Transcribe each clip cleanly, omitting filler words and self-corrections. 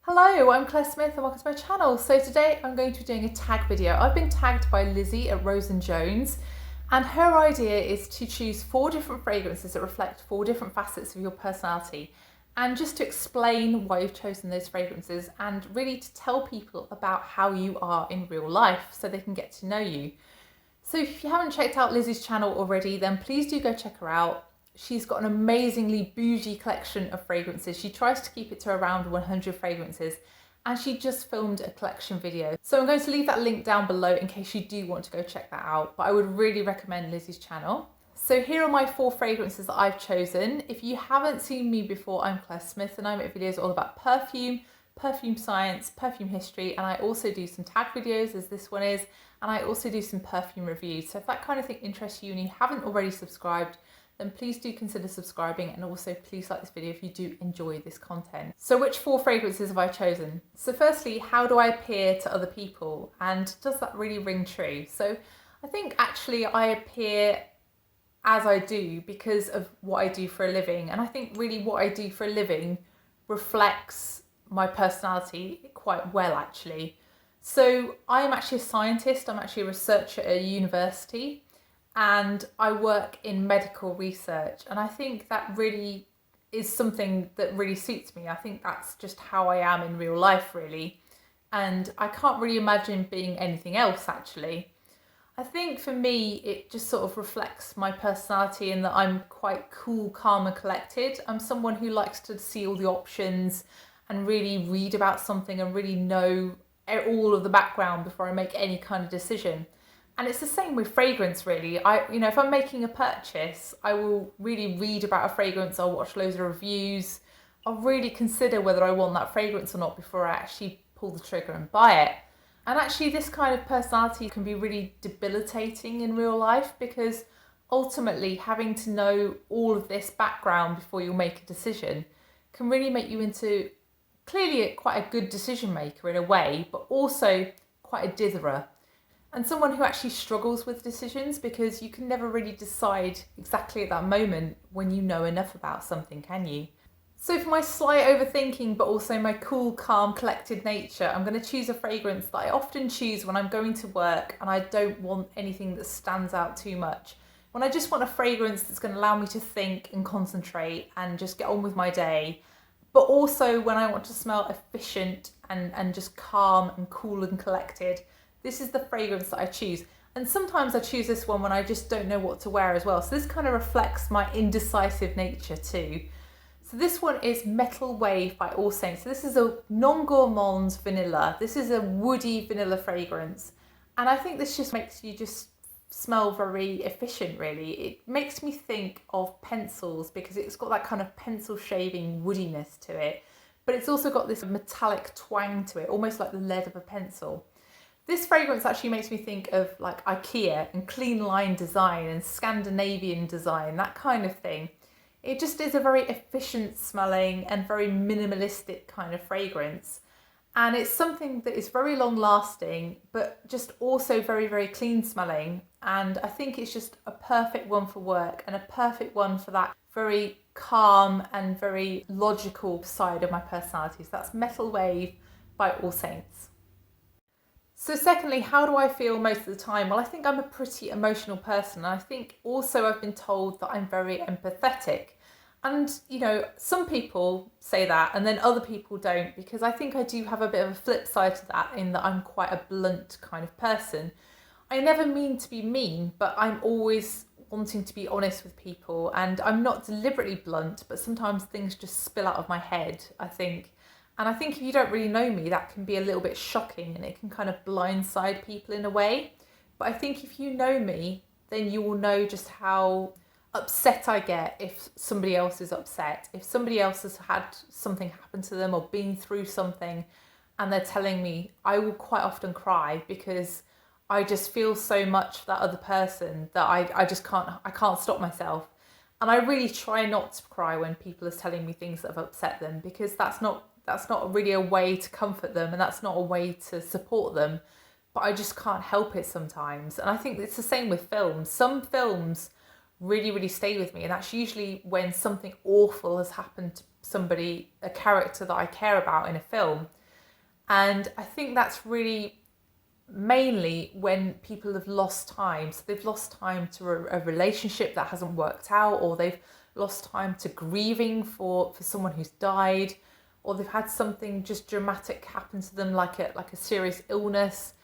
Hello, I'm Claire Smith and welcome to my channel. So today I'm going to be doing a tag video. I've been tagged by Lizzie at Rose & Jones, and her idea is to choose 4 different fragrances that reflect 4 different facets of your personality, and just to explain why you've chosen those fragrances and really to tell people about how you are in real life so they can get to know you. So if you haven't checked out Lizzie's channel already, then please do go check her out. She's got an amazingly bougie collection of fragrances. She tries to keep it to around 100 fragrances, and she just filmed a collection video. So I'm going to leave that link down below in case you do want to go check that out, but I would really recommend Lizzie's channel. So here are my 4 fragrances that I've chosen. If you haven't seen me before, I'm Claire Smith and I make videos all about perfume, perfume science, perfume history, and I also do some tag videos as this one is, and I also do some perfume reviews. So if that kind of thing interests you and you haven't already subscribed, then please do consider subscribing, and also please like this video if you do enjoy this content. So which 4 fragrances have I chosen? So firstly, how do I appear to other people, and does that really ring true? So I think actually I appear as I do because of what I do for a living, and I think really what I do for a living reflects my personality quite well actually. So I am actually a scientist, I'm actually a researcher at a university, and I work in medical research, and I think that really is something that really suits me. I think that's just how I am in real life really, and I can't really imagine being anything else actually. I think for me it just sort of reflects my personality in that I'm quite cool, calm and collected. I'm someone who likes to see all the options and really read about something and really know all of the background before I make any kind of decision. And it's the same with fragrance really. If I'm making a purchase, I will really read about a fragrance, I'll watch loads of reviews, I'll really consider whether I want that fragrance or not before I actually pull the trigger and buy it. And actually this kind of personality can be really debilitating in real life, because ultimately having to know all of this background before you make a decision can really make you into clearly quite a good decision maker in a way, but also quite a ditherer. And someone who actually struggles with decisions, because you can never really decide exactly at that moment when you know enough about something, can you? So for my slight overthinking, but also my cool, calm, collected nature, I'm going to choose a fragrance that I often choose when I'm going to work and I don't want anything that stands out too much. When I just want a fragrance that's going to allow me to think and concentrate and just get on with my day, but also when I want to smell efficient and just calm and cool and collected, this is the fragrance that I choose. And sometimes I choose this one when I just don't know what to wear as well. So this kind of reflects my indecisive nature too. So this one is Metal Wave by All Saints. So this is a non-gourmand vanilla. This is a woody vanilla fragrance. And I think this just makes you just smell very efficient really. It makes me think of pencils because it's got that kind of pencil shaving woodiness to it. But it's also got this metallic twang to it, almost like the lead of a pencil. This fragrance actually makes me think of like IKEA and clean line design and Scandinavian design, that kind of thing. It just is a very efficient smelling and very minimalistic kind of fragrance. And it's something that is very long lasting, but just also very, very clean smelling. And I think it's just a perfect one for work and a perfect one for that very calm and very logical side of my personality. So that's Metal Wave by All Saints. So secondly, how do I feel most of the time? Well, I think I'm a pretty emotional person. And I think also I've been told that I'm very empathetic. And, some people say that and then other people don't, because I think I do have a bit of a flip side to that in that I'm quite a blunt kind of person. I never mean to be mean, but I'm always wanting to be honest with people, and I'm not deliberately blunt, but sometimes things just spill out of my head, I think. And I think if you don't really know me, that can be a little bit shocking and it can kind of blindside people in a way. But I think if you know me, then you will know just how upset I get if somebody else is upset. If somebody else has had something happen to them or been through something and they're telling me, I will quite often cry because I just feel so much for that other person that I can't stop myself. And I really try not to cry when people are telling me things that have upset them, because that's not really a way to comfort them and that's not a way to support them, but I just can't help it sometimes. And I think it's the same with films. Some films really, really stay with me. And that's usually when something awful has happened to somebody, a character that I care about in a film. And I think that's really mainly when people have lost time. So they've lost time to a relationship that hasn't worked out, or they've lost time to grieving for someone who's died, or they've had something just dramatic happen to them, like a serious illness.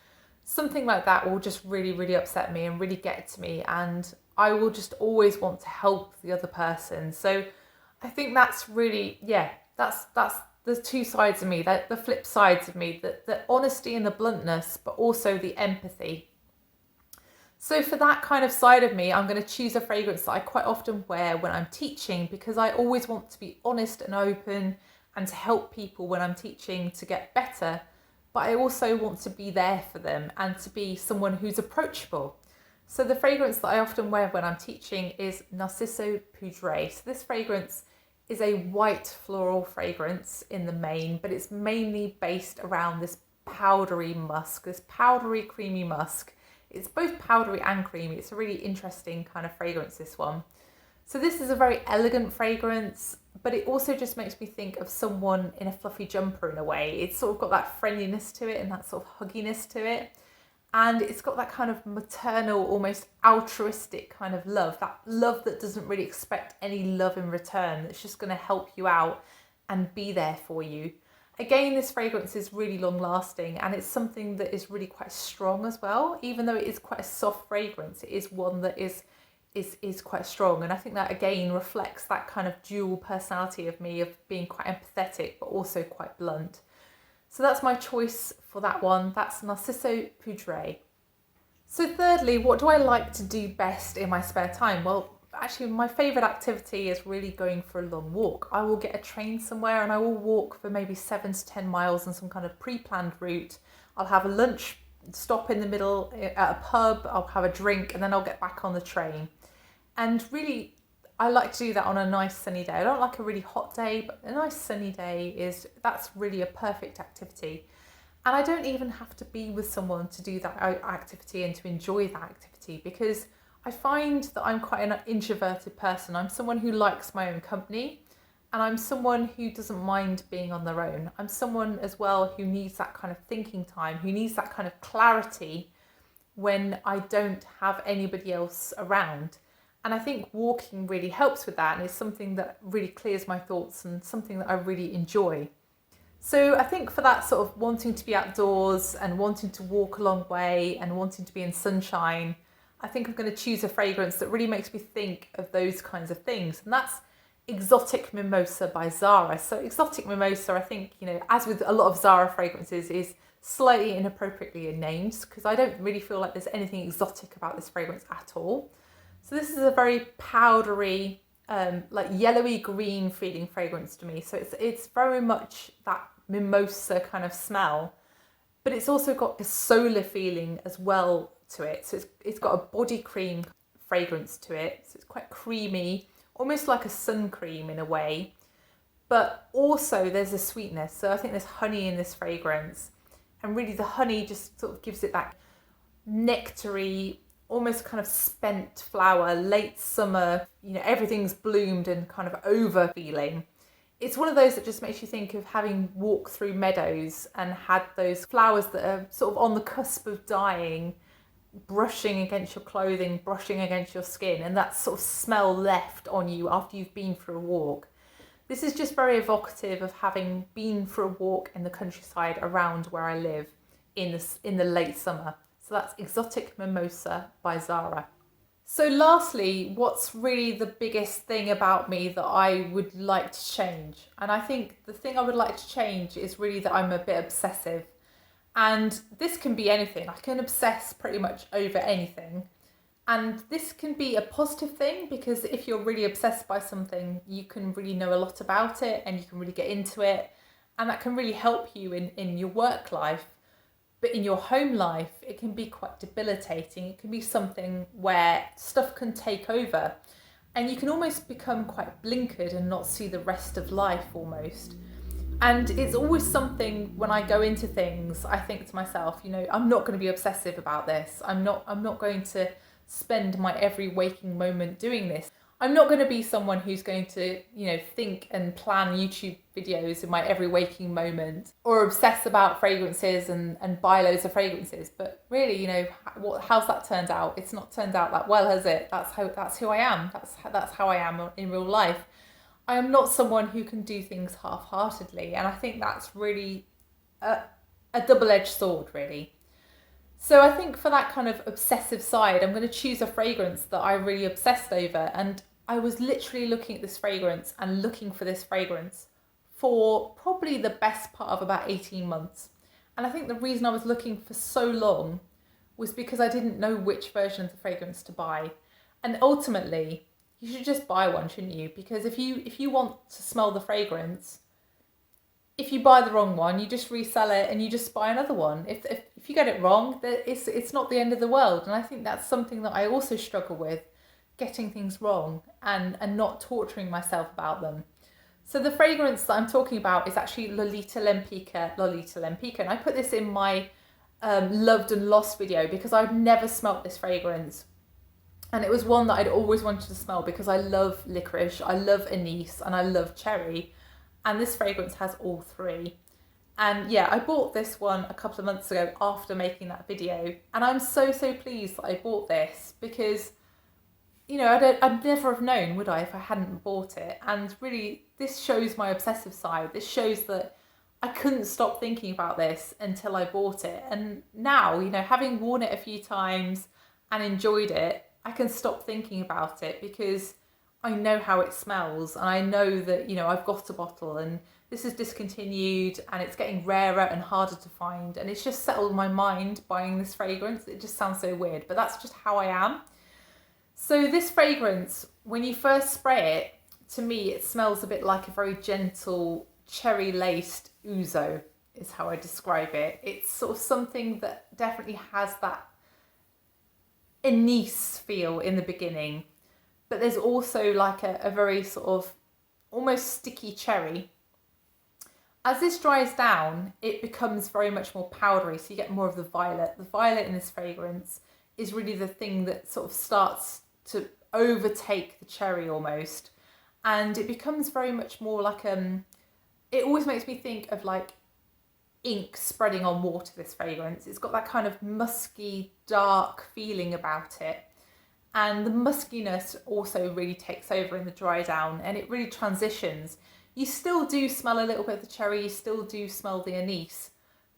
Something like that will just really, really upset me and really get to me, and I will just always want to help the other person. So I think that's really, yeah, that's the two sides of me, that the flip sides of me, the honesty and the bluntness, but also the empathy. So for that kind of side of me, I'm going to choose a fragrance that I quite often wear when I'm teaching, because I always want to be honest and open and to help people when I'm teaching to get better. But I also want to be there for them and to be someone who's approachable. So the fragrance that I often wear when I'm teaching is Narciso Poudre. So this fragrance is a white floral fragrance in the main, but it's mainly based around this powdery musk, this powdery creamy musk. It's both powdery and creamy. It's a really interesting kind of fragrance, this one. So this is a very elegant fragrance, but it also just makes me think of someone in a fluffy jumper in a way. It's sort of got that friendliness to it and that sort of hugginess to it. And it's got that kind of maternal, almost altruistic kind of love, that love that doesn't really expect any love in return, that's just going to help you out and be there for you. Again, this fragrance is really long lasting, and it's something that is really quite strong as well. Even though it is quite a soft fragrance, it is one that is quite strong. And I think that again reflects that kind of dual personality of me, of being quite empathetic but also quite blunt. So that's my choice for that one. That's Narciso Poudre. So thirdly, what do I like to do best in my spare time? Well, actually my favourite activity is really going for a long walk. I will get a train somewhere and I will walk for maybe 7 to 10 miles on some kind of pre-planned route. I'll have a lunch stop in the middle at a pub, I'll have a drink, and then I'll get back on the train. And really, I like to do that on a nice sunny day. I don't like a really hot day, but a nice sunny day that's really a perfect activity. And I don't even have to be with someone to do that activity and to enjoy that activity, because I find that I'm quite an introverted person. I'm someone who likes my own company, and I'm someone who doesn't mind being on their own. I'm someone as well who needs that kind of thinking time, who needs that kind of clarity when I don't have anybody else around. And I think walking really helps with that, and it's something that really clears my thoughts and something that I really enjoy. So I think for that sort of wanting to be outdoors and wanting to walk a long way and wanting to be in sunshine, I think I'm going to choose a fragrance that really makes me think of those kinds of things. And that's Exotic Mimosa by Zara. So Exotic Mimosa, I think, as with a lot of Zara fragrances, is slightly inappropriately named, because I don't really feel like there's anything exotic about this fragrance at all. So this is a very powdery, like yellowy green feeling fragrance to me. So it's very much that mimosa kind of smell, but it's also got a solar feeling as well to it. So it's got a body cream fragrance to it. So it's quite creamy, almost like a sun cream in a way, but also there's a sweetness. So I think there's honey in this fragrance, and really the honey just sort of gives it that nectary, almost kind of spent flower, late summer, everything's bloomed and kind of over feeling. It's one of those that just makes you think of having walked through meadows and had those flowers that are sort of on the cusp of dying, brushing against your clothing, brushing against your skin, and that sort of smell left on you after you've been for a walk. This is just very evocative of having been for a walk in the countryside around where I live in the late summer. So that's Exotic Mimosa by Zara. So lastly, what's really the biggest thing about me that I would like to change? And I think the thing I would like to change is really that I'm a bit obsessive. And this can be anything. I can obsess pretty much over anything. And this can be a positive thing, because if you're really obsessed by something, you can really know a lot about it and you can really get into it. And that can really help you in your work life. But in your home life, it can be quite debilitating. It can be something where stuff can take over and you can almost become quite blinkered and not see the rest of life almost. And it's always something when I go into things, I think to myself, I'm not going to be obsessive about this. I'm not going to spend my every waking moment doing this. I'm not going to be someone who's going to, you know, think and plan YouTube videos in my every waking moment, or obsess about fragrances and buy loads of fragrances. But really, you know, how's that turned out? It's not turned out that well, has it? That's who I am. That's how I am in real life. I am not someone who can do things half-heartedly, and I think that's really a double-edged sword, really. So I think for that kind of obsessive side, I'm going to choose a fragrance that I really obsessed over. And I was literally looking at this fragrance and looking for this fragrance for probably the best part of about 18 months. And I think the reason I was looking for so long was because I didn't know which version of the fragrance to buy. And ultimately, you should just buy one, shouldn't you? Because if you want to smell the fragrance, if you buy the wrong one, you just resell it and you just buy another one. If you get it wrong, it's not the end of the world. And I think that's something that I also struggle with, getting things wrong and not torturing myself about them. So the fragrance that I'm talking about is actually Lolita Lempicka. And I put this in my loved and lost video because I've never smelt this fragrance. And it was one that I'd always wanted to smell because I love licorice, I love anise, and I love cherry. And this fragrance has all three. And yeah, I bought this one a couple of months ago after making that video. And I'm so pleased that I bought this because, you know, I'd never have known, would I, if I hadn't bought it. And really, this shows my obsessive side. This shows that I couldn't stop thinking about this until I bought it. And now, you know, having worn it a few times and enjoyed it, I can stop thinking about it because I know how it smells, and I know that, you know, I've got a bottle and this is discontinued and it's getting rarer and harder to find, and it's just settled my mind buying this fragrance. It just sounds so weird, but that's just how I am. So this fragrance, when you first spray it, to me it smells a bit like a very gentle cherry laced ouzo is how I describe it. It's sort of something that definitely has that anise feel in the beginning. But there's also like a very sort of almost sticky cherry. As this dries down, it becomes very much more powdery, so you get more of the violet. The violet in this fragrance is really the thing that sort of starts to overtake the cherry almost. And it becomes very much more like, it always makes me think of like ink spreading on water, this fragrance. It's got that kind of musky, dark feeling about it. And the muskiness also really takes over in the dry down, and it really transitions. You still do smell a little bit of the cherry, you still do smell the anise,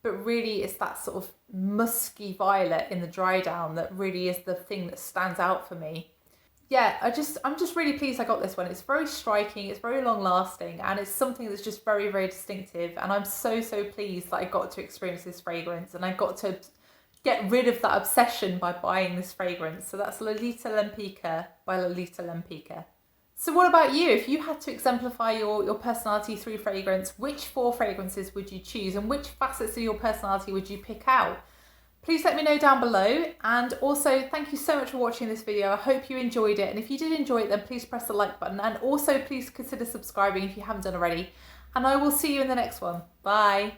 but really it's that sort of musky violet in the dry down that really is the thing that stands out for me. Yeah, I'm just really pleased I got this one. It's very striking, it's very long lasting, and it's something that's just very distinctive. And I'm so pleased that I got to experience this fragrance and I got to get rid of that obsession by buying this fragrance. So that's Lolita Lempicka by Lolita Lempicka. So what about you? If you had to exemplify your personality through fragrance, which 4 fragrances would you choose and which facets of your personality would you pick out? Please let me know down below. And also thank you so much for watching this video. I hope you enjoyed it. And if you did enjoy it, then please press the like button, and also please consider subscribing if you haven't done already. And I will see you in the next one. Bye.